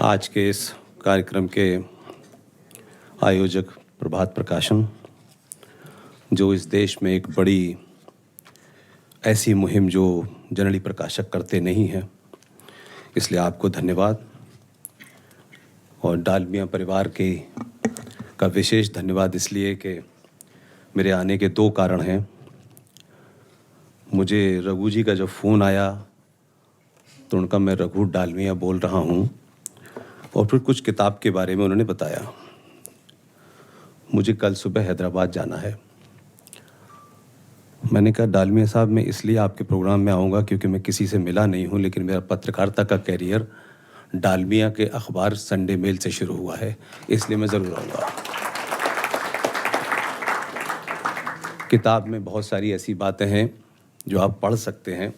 आज के इस कार्यक्रम के आयोजक प्रभात प्रकाशन, जो इस देश में एक बड़ी ऐसी मुहिम जो जनरली प्रकाशक करते नहीं हैं, इसलिए आपको धन्यवाद। और डालमिया परिवार का विशेष धन्यवाद इसलिए कि मेरे आने के दो कारण हैं। मुझे रघु जी का जब फ़ोन आया तो उनका मैं रघु डालमिया बोल रहा हूँ, और फिर कुछ किताब के बारे में उन्होंने बताया। मुझे कल सुबह हैदराबाद जाना है। मैंने कहा डालमिया साहब, मैं इसलिए आपके प्रोग्राम में आऊँगा क्योंकि मैं किसी से मिला नहीं हूँ, लेकिन मेरा पत्रकारिता का कैरियर डालमिया के अखबार संडे मेल से शुरू हुआ है, इसलिए मैं ज़रूर आऊँगा। किताब में बहुत सारी ऐसी बातें हैं जो आप पढ़ सकते हैं,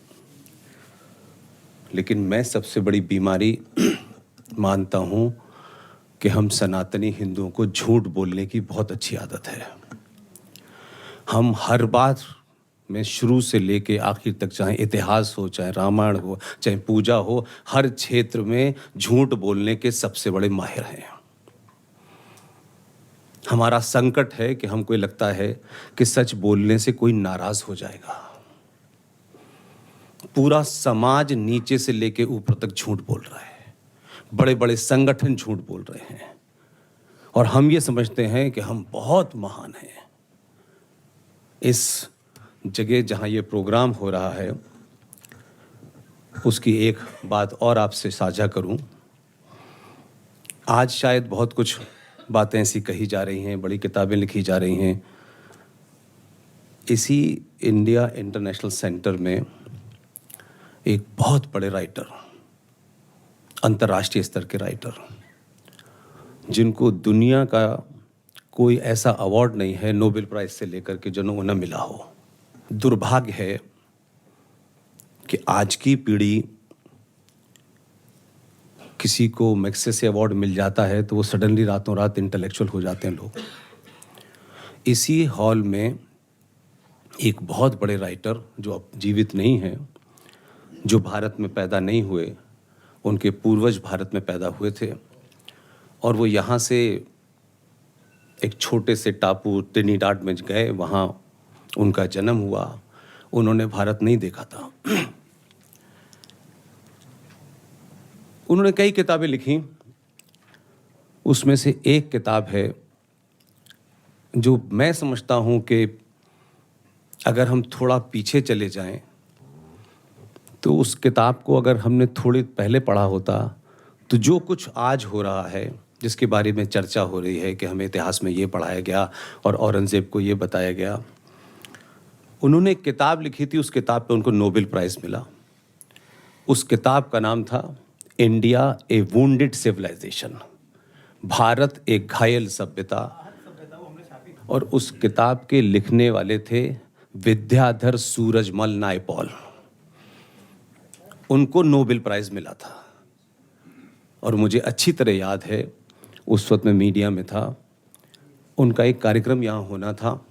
लेकिन मैं सबसे बड़ी बीमारी मानता हूँ कि हम सनातनी हिंदुओं को झूठ बोलने की बहुत अच्छी आदत है। हम हर बात में शुरू से लेके आखिर तक, चाहे इतिहास हो, चाहे रामायण हो, चाहे पूजा हो, हर क्षेत्र में झूठ बोलने के सबसे बड़े माहिर हैं। हमारा संकट है कि हमको लगता है कि सच बोलने से कोई नाराज हो जाएगा। पूरा समाज नीचे से लेके ऊपर तक झूठ बोल रहा है, बड़े बड़े संगठन झूठ बोल रहे हैं, और हम ये समझते हैं कि हम बहुत महान हैं। इस जगह जहां ये प्रोग्राम हो रहा है, उसकी एक बात और आपसे साझा करूं। आज शायद बहुत कुछ बातें ऐसी कही जा रही हैं, बड़ी किताबें लिखी जा रही हैं। इसी इंडिया इंटरनेशनल सेंटर में एक बहुत बड़े राइटर, अंतर्राष्ट्रीय स्तर के राइटर, जिनको दुनिया का कोई ऐसा अवार्ड नहीं है नोबेल प्राइज से लेकर के जो उन्हें मिला हो। दुर्भाग्य है कि आज की पीढ़ी, किसी को मैग्सेसे अवार्ड मिल जाता है तो वो सडनली रातों रात इंटेलेक्चुअल हो जाते हैं लोग। इसी हॉल में एक बहुत बड़े राइटर जो अब जीवित नहीं हैं, जो भारत में पैदा नहीं हुए, उनके पूर्वज भारत में पैदा हुए थे, और वो यहाँ से एक छोटे से टापू ट्रिनिडाड में गए, वहाँ उनका जन्म हुआ। उन्होंने भारत नहीं देखा था। उन्होंने कई किताबें लिखी, उसमें से एक किताब है जो मैं समझता हूँ कि अगर हम थोड़ा पीछे चले जाएं तो उस किताब को अगर हमने थोड़े पहले पढ़ा होता तो जो कुछ आज हो रहा है, जिसके बारे में चर्चा हो रही है कि हमें इतिहास में ये पढ़ाया गया और औरंगज़ेब को ये बताया गया। उन्होंने एक किताब लिखी थी, उस किताब पे उनको नोबेल प्राइज़ मिला। उस किताब का नाम था इंडिया ए वुंडेड सिविलाइजेशन, भारत एक घायल सभ्यता। और उस किताब के लिखने वाले थे विद्याधर सूरजमल नायपॉल। उनको नोबेल प्राइज़ मिला था, और मुझे अच्छी तरह याद है, उस वक्त मैं मीडिया में था, उनका एक कार्यक्रम यहाँ होना था,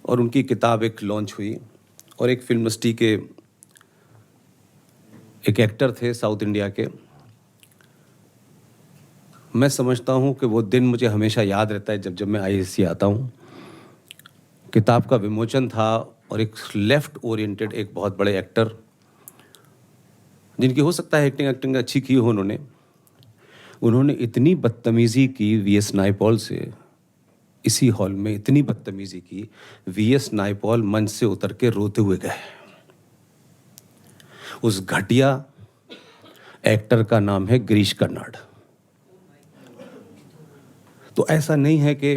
और उनकी किताब एक लॉन्च हुई, और एक फिल्म इंडस्ट्री के एक एक्टर थे साउथ इंडिया के। मैं समझता हूँ कि वो दिन मुझे हमेशा याद रहता है जब जब मैं IISc आता हूँ। किताब का विमोचन था, और एक लेफ्ट ओरिएंटेड एक बहुत बड़े एक्टर, जिनकी हो सकता है एक्टिंग अच्छी की हो, उन्होंने इतनी बदतमीज़ी की VS नायपॉल से, इसी हॉल में इतनी बदतमीज़ी की, VS नायपॉल मंच से उतर के रोते हुए गए। उस घटिया एक्टर का नाम है गिरीश कर्नाड। तो ऐसा नहीं है कि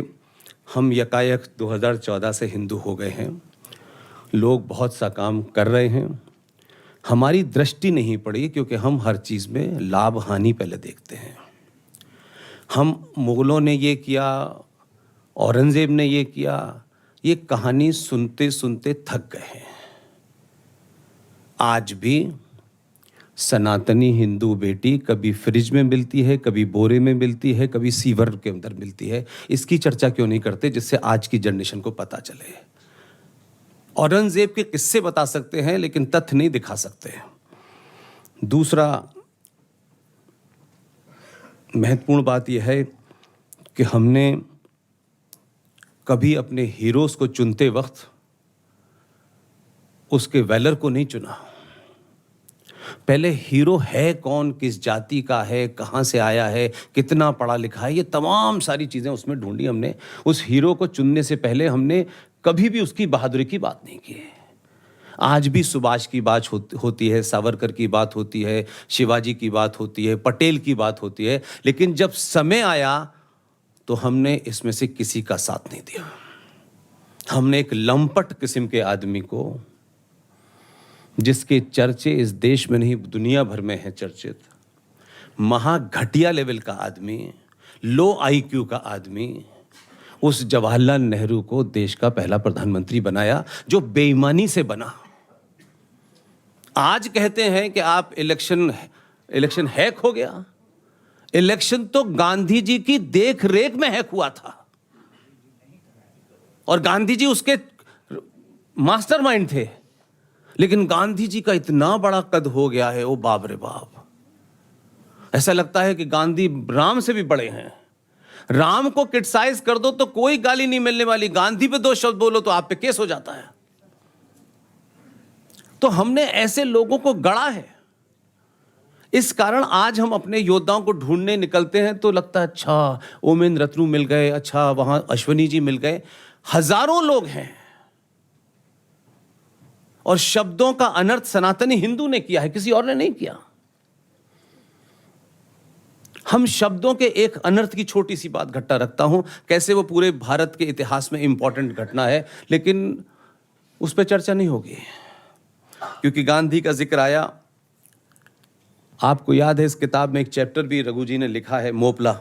हम यकायक 2014 से हिंदू हो गए हैं। लोग बहुत सा काम कर रहे हैं, हमारी दृष्टि नहीं पड़ी क्योंकि हम हर चीज़ में लाभ हानि पहले देखते हैं। हम मुगलों ने ये किया, औरंगज़ेब ने ये किया, ये कहानी सुनते सुनते थक गए हैं। आज भी सनातनी हिंदू बेटी कभी फ्रिज में मिलती है, कभी बोरे में मिलती है, कभी सीवर के अंदर मिलती है। इसकी चर्चा क्यों नहीं करते जिससे आज की जनरेशन को पता चले। औरंगज़ेब के किस्से बता सकते हैं लेकिन तथ्य नहीं दिखा सकते। दूसरा, महत्वपूर्ण बात यह है कि हमने कभी अपने हीरोज़ को चुनते वक्त उसके वैलर को नहीं चुना। पहले हीरो है कौन, किस जाति का है, कहाँ से आया है, कितना पढ़ा लिखा है, ये तमाम सारी चीज़ें उसमें ढूंढी हमने। उस हीरो को चुनने से पहले हमने कभी भी उसकी बहादुरी की बात नहीं की है। आज भी सुभाष की बात होती है, सावरकर की बात होती है, शिवाजी की बात होती है, पटेल की बात होती है, लेकिन जब समय आया तो हमने इसमें से किसी का साथ नहीं दिया। हमने एक लंपट किस्म के आदमी को, जिसके चर्चे इस देश में नहीं दुनिया भर में है चर्चित, महा घटिया लेवल का आदमी, लो आईक्यू का आदमी, उस जवाहरलाल नेहरू को देश का पहला प्रधानमंत्री बनाया, जो बेईमानी से बना। आज कहते हैं कि आप इलेक्शन हैक हो गया। इलेक्शन तो गांधी जी की देख रेख में हैक हुआ था और गांधी जी उसके मास्टरमाइंड थे, लेकिन गांधी जी का इतना बड़ा कद हो गया है, ओ बाप रे बाप, ऐसा लगता है कि गांधी राम से भी बड़े हैं। राम को क्रिटिसाइज कर दो तो कोई गाली नहीं मिलने वाली, गांधी पे 2 शब्द बोलो तो आप पे केस हो जाता है। तो हमने ऐसे लोगों को गढ़ा है। इस कारण आज हम अपने योद्धाओं को ढूंढने निकलते हैं तो लगता है अच्छा ओमेन रत्नू मिल गए, अच्छा वहां अश्वनी जी मिल गए। हजारों लोग हैं और शब्दों का अनर्थ सनातनी हिंदू ने किया है, किसी और ने नहीं किया। हम शब्दों के एक अनर्थ की छोटी सी बात घटना रखता हूं, कैसे वो पूरे भारत के इतिहास में इंपॉर्टेंट घटना है, लेकिन उस पर चर्चा नहीं होगी क्योंकि गांधी का जिक्र आया। आपको याद है इस किताब में एक चैप्टर भी रघु जी ने लिखा है, मोपला।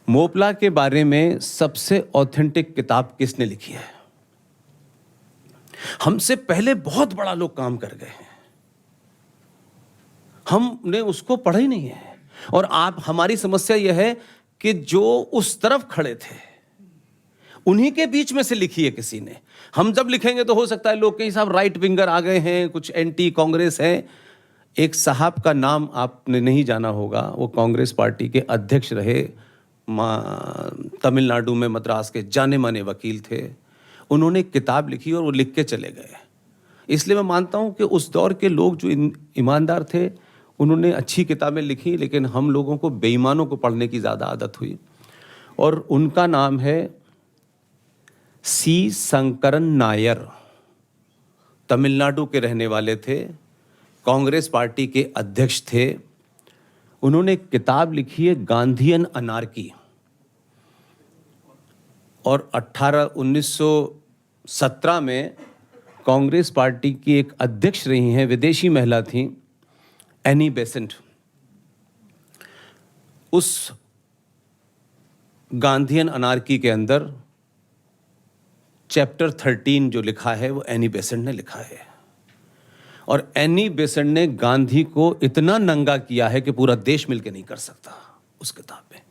मोपला के बारे में सबसे ऑथेंटिक किताब किसने लिखी है? हमसे पहले बहुत बड़ा लोग काम कर गए हैं, हमने उसको पढ़ा ही नहीं है। और हमारी समस्या यह है कि जो उस तरफ खड़े थे उन्हीं के बीच में से लिखी है किसी ने। हम जब लिखेंगे तो हो सकता है लोग कई साहब राइट विंगर आ गए हैं, कुछ एंटी कांग्रेस हैं। एक साहब का नाम आपने नहीं जाना होगा, वो कांग्रेस पार्टी के अध्यक्ष रहे, तमिलनाडु में मद्रास के जाने माने वकील थे। उन्होंने एक किताब लिखी और वो लिख के चले गए। इसलिए मैं मानता हूं कि उस दौर के लोग जो ईमानदार थे उन्होंने अच्छी किताबें लिखी, लेकिन हम लोगों को बेईमानों को पढ़ने की ज़्यादा आदत हुई। और उनका नाम है सी शंकरन नायर। तमिलनाडु के रहने वाले थे, कांग्रेस पार्टी के अध्यक्ष थे। उन्होंने एक किताब लिखी है गांधीयन अनार्की, और 1917 में कांग्रेस पार्टी की एक अध्यक्ष रही हैं, विदेशी महिला थी, एनी बेसेंट। उस गांधीयन अनार्की के अंदर चैप्टर 13 जो लिखा है वो एनी बेसेंट ने लिखा है। और एनी बेसेंट ने गांधी को इतना नंगा किया है कि पूरा देश मिलकर नहीं कर सकता उस किताब में।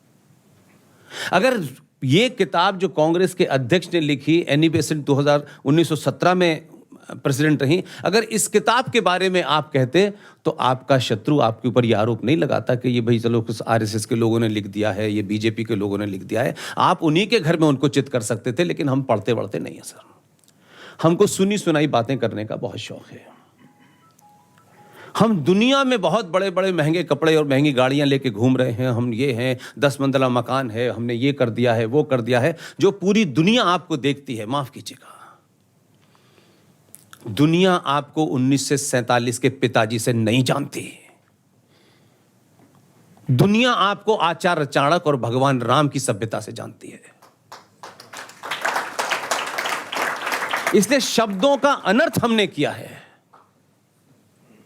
अगर ये किताब जो कांग्रेस के अध्यक्ष ने लिखी, एनी बेसेंट 1917 में प्रेसिडेंट रही, अगर इस किताब के बारे में आप कहते तो आपका शत्रु आपके ऊपर ये आरोप नहीं लगाता कि ये भाई चलो कुछ आरएसएस के लोगों ने लिख दिया है, ये बीजेपी के लोगों ने लिख दिया है। आप उन्हीं के घर में उनको चित कर सकते थे, लेकिन हम पढ़ते पढ़ते नहीं है सर। हमको सुनी सुनाई बातें करने का बहुत शौक है। हम दुनिया में बहुत बड़े बड़े महंगे कपड़े और महंगी गाड़ियां लेके घूम रहे हैं, हम ये हैं, 10 मंजिला मकान है, हमने ये कर दिया है, वो कर दिया है, जो पूरी दुनिया आपको देखती है। माफ कीजिएगा, दुनिया आपको 1947 के पिताजी से नहीं जानती। दुनिया आपको आचार्य चाणक्य और भगवान राम की सभ्यता से जानती है। इसलिए शब्दों का अनर्थ हमने किया है।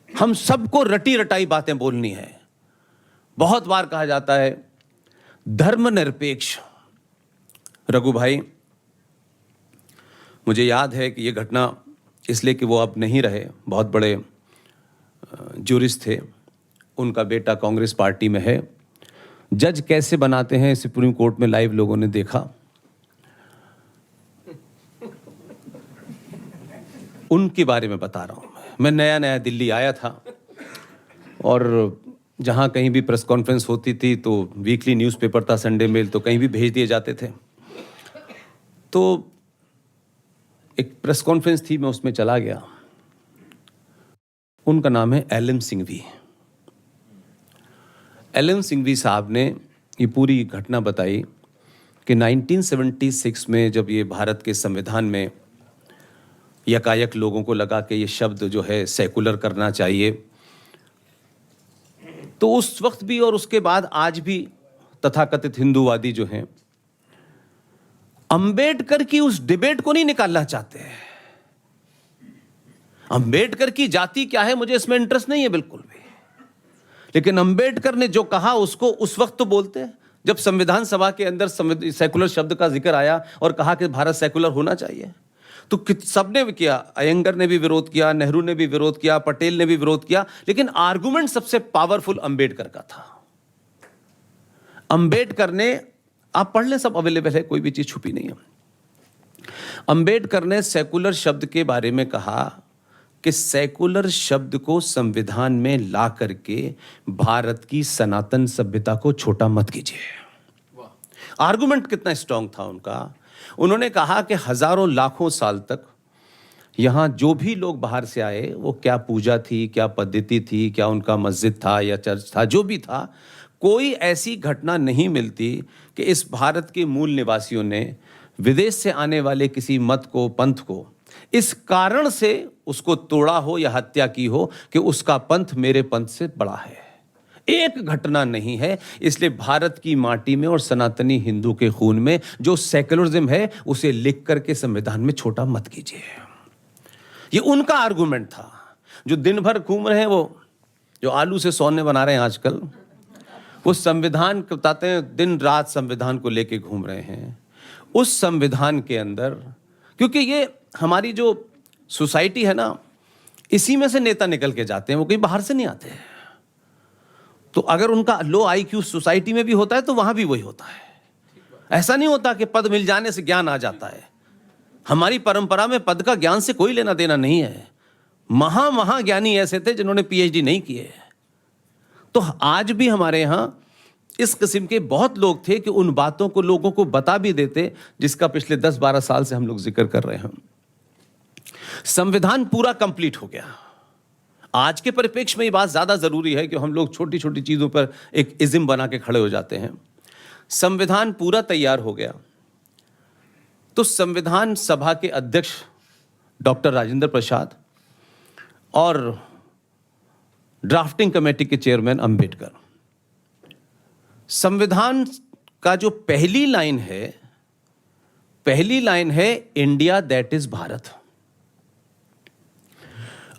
हम सबको रटी रटाई बातें बोलनी है। बहुत बार कहा जाता है धर्मनिरपेक्ष। रघु भाई, मुझे याद है कि यह घटना इसलिए कि वो अब नहीं रहे, बहुत बड़े जूरिस्ट थे, उनका बेटा कांग्रेस पार्टी में है। जज कैसे बनाते हैं सुप्रीम कोर्ट में लाइव लोगों ने देखा। उनके बारे में बता रहा हूं। मैं नया नया दिल्ली आया था और जहाँ कहीं भी प्रेस कॉन्फ्रेंस होती थी तो वीकली न्यूज़पेपर था, संडे मेल, तो कहीं भी भेज दिए जाते थे। तो एक प्रेस कॉन्फ्रेंस थी, मैं उसमें चला गया। उनका नाम है एलएम सिंघवी। एलएम सिंघवी साहब ने ये पूरी घटना बताई कि 1976 में जब ये भारत के संविधान में यकायक लोगों को लगा कि ये शब्द जो है सेकुलर करना चाहिए, तो उस वक्त भी और उसके बाद आज भी तथाकथित हिंदूवादी जो हैं अंबेडकर की उस डिबेट को नहीं निकालना चाहते हैं। अंबेडकर की जाति क्या है मुझे इसमें इंटरेस्ट नहीं है बिल्कुल भी, लेकिन अंबेडकर ने जो कहा उसको उस वक्त तो बोलते हैं जब संविधान सभा के अंदर सेकुलर शब्द का जिक्र आया और कहा कि भारत सेकुलर होना चाहिए, तो सबने भी किया। अयंगर ने भी विरोध किया, नेहरू ने भी विरोध किया, पटेल ने भी विरोध किया, लेकिन आर्गुमेंट सबसे पावरफुल अंबेडकर का था। अंबेडकर ने, आप पढ़ लें, सब अवेलेबल है, कोई भी चीज छुपी नहीं है। अंबेडकर ने सेकुलर शब्द के बारे में कहा कि सेकुलर शब्द को संविधान में ला करके भारत की सनातन सभ्यता को छोटा मत कीजिए। आर्गुमेंट कितना स्ट्रांग था उनका। उन्होंने कहा कि हजारों लाखों साल तक यहां जो भी लोग बाहर से आए, वो क्या पूजा थी, क्या पद्धति थी, क्या उनका मस्जिद था या चर्च था, जो भी था, कोई ऐसी घटना नहीं मिलती कि इस भारत के मूल निवासियों ने विदेश से आने वाले किसी मत को, पंथ को इस कारण से उसको तोड़ा हो या हत्या की हो कि उसका पंथ मेरे पंथ से बड़ा है। एक घटना नहीं है। इसलिए भारत की माटी में और सनातनी हिंदू के खून में जो सेकुलरिज्म है उसे लिख करके संविधान में छोटा मत कीजिए। ये उनका आर्गुमेंट था। जो दिन भर घूम रहे हैं, वो जो आलू से सोने बना रहे हैं आजकल, वो संविधान बताते हैं, दिन रात संविधान को लेके घूम रहे हैं। उस संविधान के अंदर, क्योंकि ये हमारी जो सोसाइटी है ना, इसी में से नेता निकल के जाते हैं, वो कहीं बाहर से नहीं आते हैं। तो अगर उनका लो आईक्यू सोसाइटी में भी होता है तो वहां भी वही होता है। ऐसा नहीं होता कि पद मिल जाने से ज्ञान आ जाता है। हमारी परंपरा में पद का ज्ञान से कोई लेना देना नहीं है। महाज्ञानी ऐसे थे जिन्होंने पीएचडी नहीं किए। तो आज भी हमारे यहां इस किस्म के बहुत लोग थे कि उन बातों को लोगों को बता भी देते, जिसका पिछले 10-12 साल से हम लोग जिक्र कर रहे हैं। संविधान पूरा कंप्लीट हो गया। आज के परिप्रेक्ष्य में ये बात ज्यादा जरूरी है कि हम लोग छोटी छोटी चीजों पर एक इज्म बना के खड़े हो जाते हैं। संविधान पूरा तैयार हो गया तो संविधान सभा के अध्यक्ष डॉक्टर राजेंद्र प्रसाद और ड्राफ्टिंग कमेटी के चेयरमैन अंबेडकर, संविधान का जो पहली लाइन है India that is Bharat,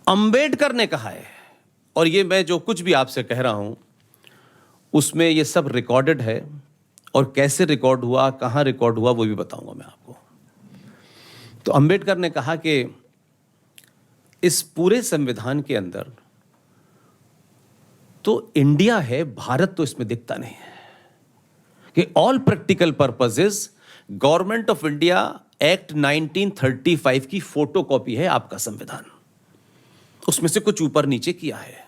Ambedkar ने कहा है। और ये मैं जो कुछ भी आपसे कह रहा हूं उसमें ये सब रिकॉर्डेड है, और कैसे रिकॉर्ड हुआ, कहां रिकॉर्ड हुआ, वो भी बताऊंगा मैं आपको। तो अंबेडकर ने कहा कि इस पूरे संविधान के अंदर तो इंडिया है, भारत तो इसमें दिखता नहीं है, कि all practical purposes government of India act 1935 की फोटोकॉपी है आपका संविधान। उसमें से कुछ ऊपर नीचे किया है।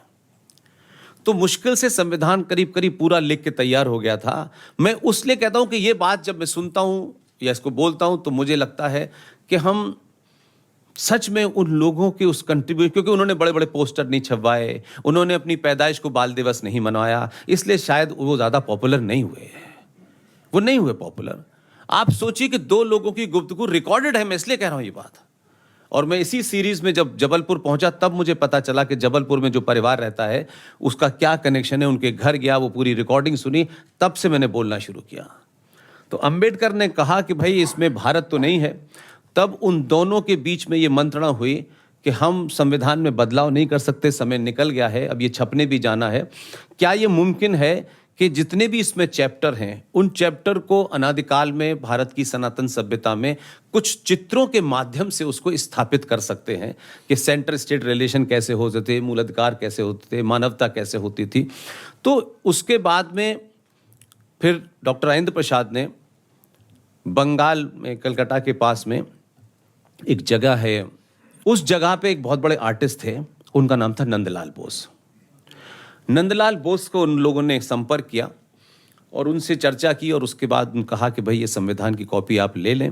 तो मुश्किल से संविधान करीब करीब पूरा लिख के तैयार हो गया था। मैं उसलिए कहता हूं कि ये बात जब मैं सुनता हूं या इसको बोलता हूं तो मुझे लगता है कि हम सच में उन लोगों के उस कंट्रीब्यूशन, क्योंकि उन्होंने बड़े बड़े पोस्टर नहीं छपवाए, उन्होंने अपनी पैदाइश को बाल दिवस नहीं मनवाया, इसलिए शायद वो ज़्यादा पॉपुलर नहीं हुए। वो नहीं हुए पॉपुलर। आप सोचिए कि 2 लोगों की गुफ्तगू रिकॉर्डेड है, मैं इसलिए कह रहा हूं ये बात। और मैं इसी सीरीज में जब जबलपुर पहुंचा तब मुझे पता चला कि जबलपुर में जो परिवार रहता है उसका क्या कनेक्शन है। उनके घर गया, वो पूरी रिकॉर्डिंग सुनी, तब से मैंने बोलना शुरू किया। तो अंबेडकर ने कहा कि भाई इसमें भारत तो नहीं है। तब उन दोनों के बीच में ये मंत्रणा हुई कि हम संविधान में बदलाव नहीं कर सकते, समय निकल गया है, अब ये छपने भी जाना है। क्या ये मुमकिन है कि जितने भी इसमें चैप्टर हैं उन चैप्टर को अनादिकाल में भारत की सनातन सभ्यता में कुछ चित्रों के माध्यम से उसको स्थापित कर सकते हैं कि सेंटर स्टेट रिलेशन कैसे होते थे, मूल अधिकार कैसे होते थे, मानवता कैसे होती थी। तो उसके बाद में फिर डॉक्टर राजेंद्र प्रसाद ने बंगाल में कलकत्ता के पास में एक जगह है, उस जगह पे एक बहुत बड़े आर्टिस्ट थे, उनका नाम था नंदलाल बोस। नंदलाल बोस को उन लोगों ने संपर्क किया और उनसे चर्चा की और उसके बाद उन्होंने कहा कि भाई ये संविधान की कॉपी आप ले लें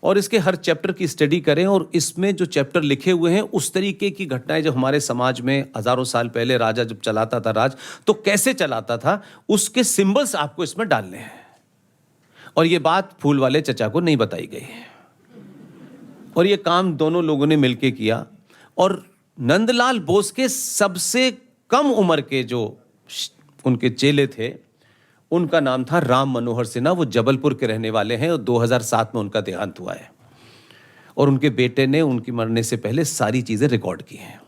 और इसके हर चैप्टर की स्टडी करें और इसमें जो चैप्टर लिखे हुए हैं उस तरीके की घटनाएं जब हमारे समाज में हजारों साल पहले राजा जब चलाता था राज तो कैसे चलाता था उसके सिंबल्स आपको इसमें डालने हैं। और ये बात फूल वाले चचा को नहीं बताई गई और ये काम दोनों लोगों ने मिलकर किया। और नंदलाल बोस के सबसे कम उम्र के जो उनके चेले थे उनका नाम था राम मनोहर सिन्हा। वो जबलपुर के रहने वाले हैं और 2007 में उनका देहांत हुआ है और उनके बेटे ने उनकी मरने से पहले सारी चीजें रिकॉर्ड की हैं।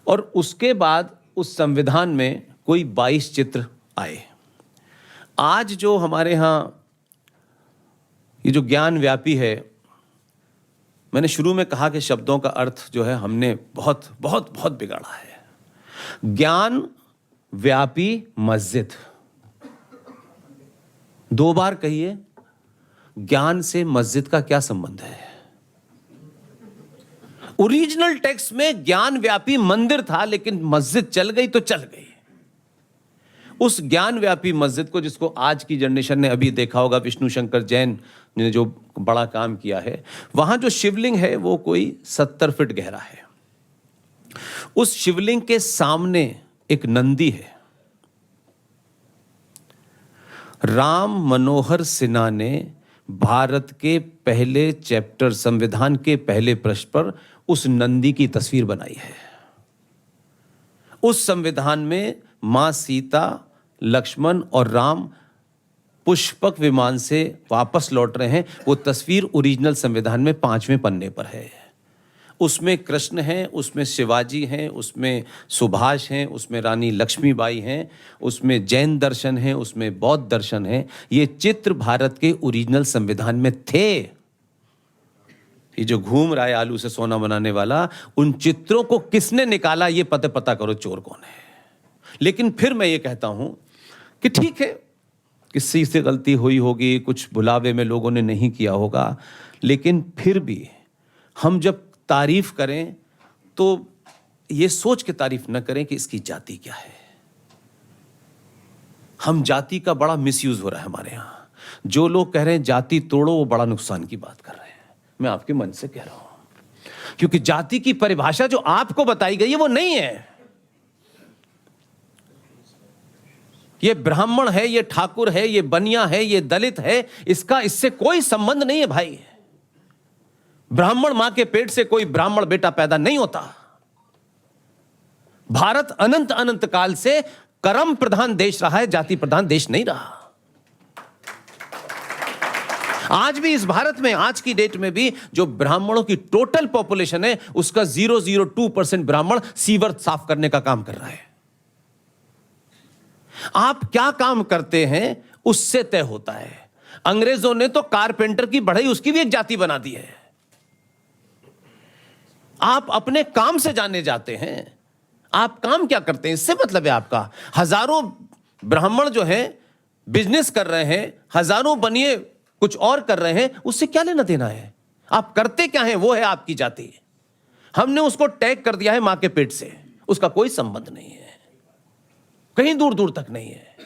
और उसके बाद उस संविधान में कोई 22 चित्र आए। आज जो हमारे यहाँ ये जो ज्ञान व्यापी है, मैंने शुरू में कहा कि शब्दों का अर्थ जो है हमने बहुत बहुत बहुत बिगाड़ा है। ज्ञान व्यापी मस्जिद, 2 बार कहिए। ज्ञान से मस्जिद का क्या संबंध है? ओरिजिनल टेक्स्ट में ज्ञान व्यापी मंदिर था लेकिन मस्जिद चल गई तो चल गई। उस ज्ञान व्यापी मस्जिद को, जिसको आज की जनरेशन ने अभी देखा होगा, विष्णु शंकर जैन ने जो बड़ा काम किया है, वहां जो शिवलिंग है वो कोई 70 फीट गहरा है। उस शिवलिंग के सामने एक नंदी है। राम मनोहर सिन्हा ने भारत के पहले चैप्टर, संविधान के पहले पृष्ठ पर उस नंदी की तस्वीर बनाई है। उस संविधान में मां सीता, लक्ष्मण और राम पुष्पक विमान से वापस लौट रहे हैं। वो तस्वीर ओरिजिनल संविधान में 5वें पन्ने पर है। उसमें कृष्ण हैं, उसमें शिवाजी हैं, उसमें सुभाष हैं, उसमें रानी लक्ष्मीबाई हैं, उसमें जैन दर्शन हैं, उसमें बौद्ध दर्शन हैं। ये चित्र भारत के ओरिजिनल संविधान में थे। ये जो घूम रहा है आलू से सोना बनाने वाला, उन चित्रों को किसने निकाला ये पता करो चोर कौन है। लेकिन फिर मैं ये कहता हूं कि ठीक है, किसी से गलती हुई होगी, कुछ बुलावे में लोगों ने नहीं किया होगा, लेकिन फिर भी हम जब तारीफ करें तो ये सोच के तारीफ न करें कि इसकी जाति क्या है। हम जाति का बड़ा मिसयूज हो रहा है हमारे यहां। जो लोग कह रहे हैं जाति तोड़ो, वो बड़ा नुकसान की बात कर रहे हैं। मैं आपके मन से कह रहा हूं, क्योंकि जाति की परिभाषा जो आपको बताई गई है वो नहीं है। ये ब्राह्मण है, ये ठाकुर है, ये बनिया है, ये दलित है, इससे कोई संबंध नहीं है भाई। ब्राह्मण मां के पेट से कोई ब्राह्मण बेटा पैदा नहीं होता। भारत अनंत अनंत काल से कर्म प्रधान देश रहा है, जाति प्रधान देश नहीं रहा। आज भी इस भारत में, आज की डेट में भी जो ब्राह्मणों की टोटल पॉपुलेशन है उसका 0.02% ब्राह्मण सीवर साफ करने का काम कर रहा है। आप क्या काम करते हैं उससे तय होता है। अंग्रेजों ने तो कारपेंटर की बढ़ई, उसकी भी एक जाति बना दी है। आप अपने काम से जाने जाते हैं। आप काम क्या करते हैं इससे मतलब है आपका। हजारों ब्राह्मण जो हैं बिजनेस कर रहे हैं, हजारों बनिए कुछ और कर रहे हैं, उससे क्या लेना देना है। आप करते क्या हैं वो है आपकी जाति। हमने उसको टैग कर दिया है मां के पेट से, उसका कोई संबंध नहीं है, कहीं दूर दूर तक नहीं है।